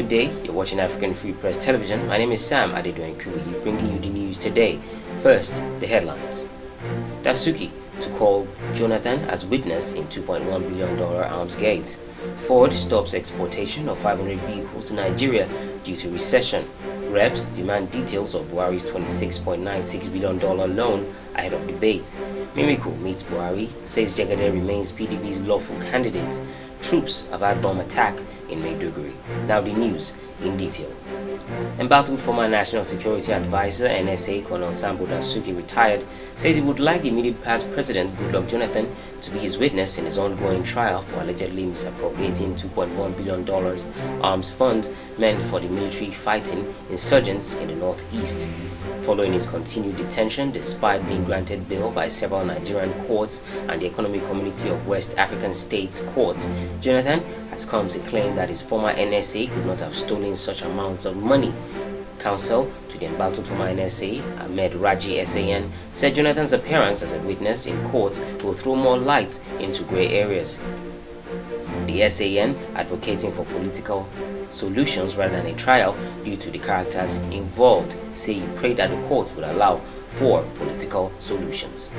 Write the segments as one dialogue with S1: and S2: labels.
S1: Good day, you're watching African Free Press Television. My name is Sam Adedoyin Kubi, bringing you the news today. First, the headlines. Dasuki to call Jonathan as witness in $2.1 billion arms gate. Ford stops exportation of 500 vehicles to Nigeria due to recession. Reps demand details of Buhari's $26.96 billion loan ahead of debate. Mimiko meets Buhari, says Jagade remains PDP's lawful candidate. Troops avert bomb attack in Maiduguri. Now the news in detail. Embattled former National Security Advisor NSA Colonel Sambo Dasuki, retired, says he would like the immediate past President Goodluck Jonathan to be his witness in his ongoing trial for allegedly misappropriating $2.1 billion arms funds meant for the military fighting insurgents in the northeast. Following his continued detention despite being granted bail by several Nigerian courts and the Economic Community of West African States courts, Jonathan has come to claim that his former NSA could not have stolen such amounts of money. Counsel to the embattled former NSA, Ahmed Raji SAN, said Jonathan's appearance as a witness in court will throw more light into grey areas. The SAN, advocating for political solutions rather than a trial due to the characters involved, say he prayed that the court would allow for political solutions.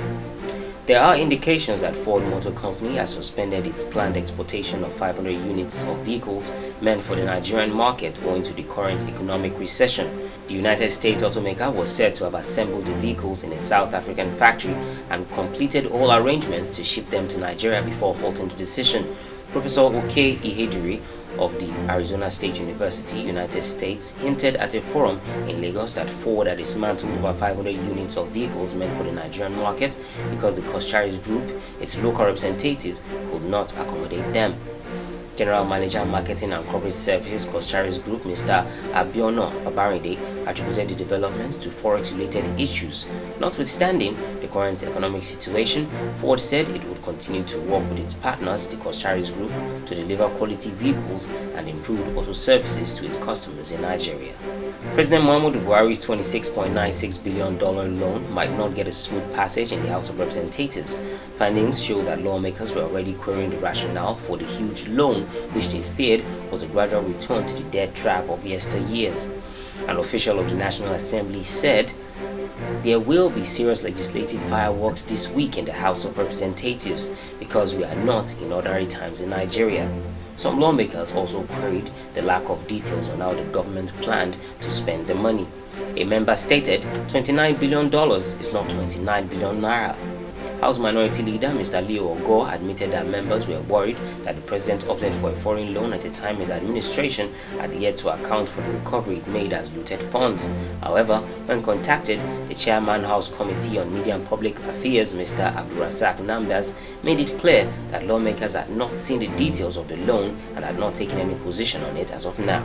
S1: There are indications that Ford Motor Company has suspended its planned exportation of 500 units of vehicles meant for the Nigerian market owing to the current economic recession. The United States automaker was said to have assembled the vehicles in a South African factory and completed all arrangements to ship them to Nigeria before halting the decision. Professor Oke Ihediri of the Arizona State University, United States, hinted at a forum in Lagos that Ford had dismantled over 500 units of vehicles meant for the Nigerian market because the Kocharis Group, its local representative, could not accommodate them. General Manager Marketing and Corporate Services Kocharis Group, Mr. Abiono Babarinde, attributed the developments to forex-related issues. Notwithstanding the current economic situation, Ford said it would continue to work with its partners, the Kocharis Group, to deliver quality vehicles and improved auto services to its customers in Nigeria. President Muhammadu Buhari's $26.96 billion loan might not get a smooth passage in the House of Representatives. Findings show that lawmakers were already querying the rationale for the huge loan, which they feared was a gradual return to the debt trap of yesteryears. An official of the National Assembly said, "There will be serious legislative fireworks this week in the House of Representatives because we are not in ordinary times in Nigeria." Some lawmakers also queried the lack of details on how the government planned to spend the money. A member stated, $29 billion is not 29 billion naira. House Minority Leader Mr. Leo Ogo admitted that members were worried that the president opted for a foreign loan at a time his administration had yet to account for the recovery it made as looted funds. However, when contacted, the chairman House Committee on Media and Public Affairs Mr. Abdulrazak Namdas made it clear that lawmakers had not seen the details of the loan and had not taken any position on it as of now.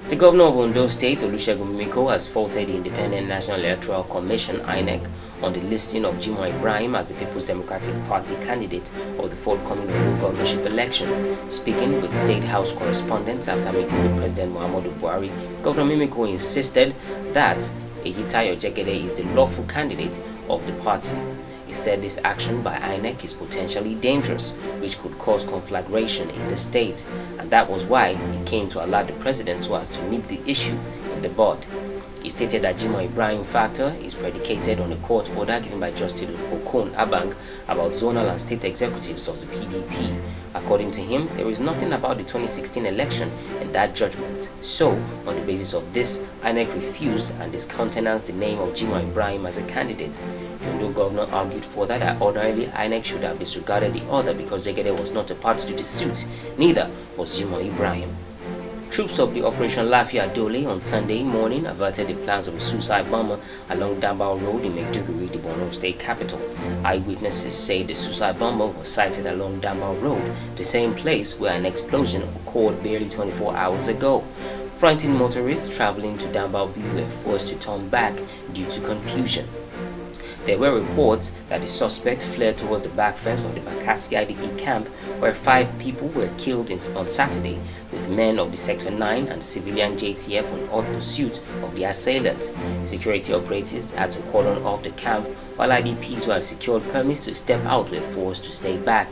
S1: The governor of Ondo State, Olusegun Mimiko, has faulted the Independent National Electoral Commission (INEC) on the listing of Jimoh Ibrahim as the People's Democratic Party candidate of the forthcoming Ondo governorship election. Speaking with State House correspondents after meeting with President Muhammadu Buhari, Governor Mimiko insisted that Eyitayo Jegede is the lawful candidate of the party. He said this action by INEC is potentially dangerous, which could cause conflagration in the state, and that was why he came to alert the president so as to nip the issue in the bud. He stated that Jimoh Ibrahim factor is predicated on a court order given by Justice Okon Abang about zonal and state executives of the PDP. According to him, there is nothing about the 2016 election in that judgment. So, on the basis of this, INEC refused and discountenanced the name of Jimoh Ibrahim as a candidate. The Ondo governor argued further that ordinarily INEC should have disregarded the order because Jegede was not a party to the suit. Neither was Jimoh Ibrahim. Troops of the Operation Lafia Dole on Sunday morning averted the plans of a suicide bomber along Dambao Road in Maiduguri, the Borno state capital. Eyewitnesses say the suicide bomber was sighted along Dambao Road, the same place where an explosion occurred barely 24 hours ago. Frightened motorists traveling to Dambao were forced to turn back due to confusion. There were reports that the suspect fled towards the back fence of the Bakassi IDP camp, where 5 people were killed on Saturday, with men of the Sector 9 and civilian JTF on hot pursuit of the assailant. Security operatives had to cordon off the camp while IDPs who have secured permits to step out were forced to stay back.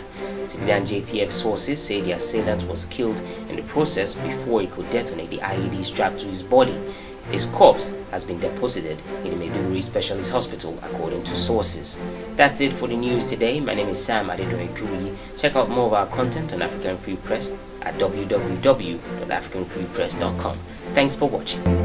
S1: Civilian JTF sources say the assailant was killed in the process before he could detonate the IED strapped to his body. His corpse has been deposited in the Maiduguri Specialist Hospital, according to sources. That's it for the news today. My name is Sam Adedoyin. Check out more of our content on African Free Press at www.africanfreepress.com. Thanks for watching.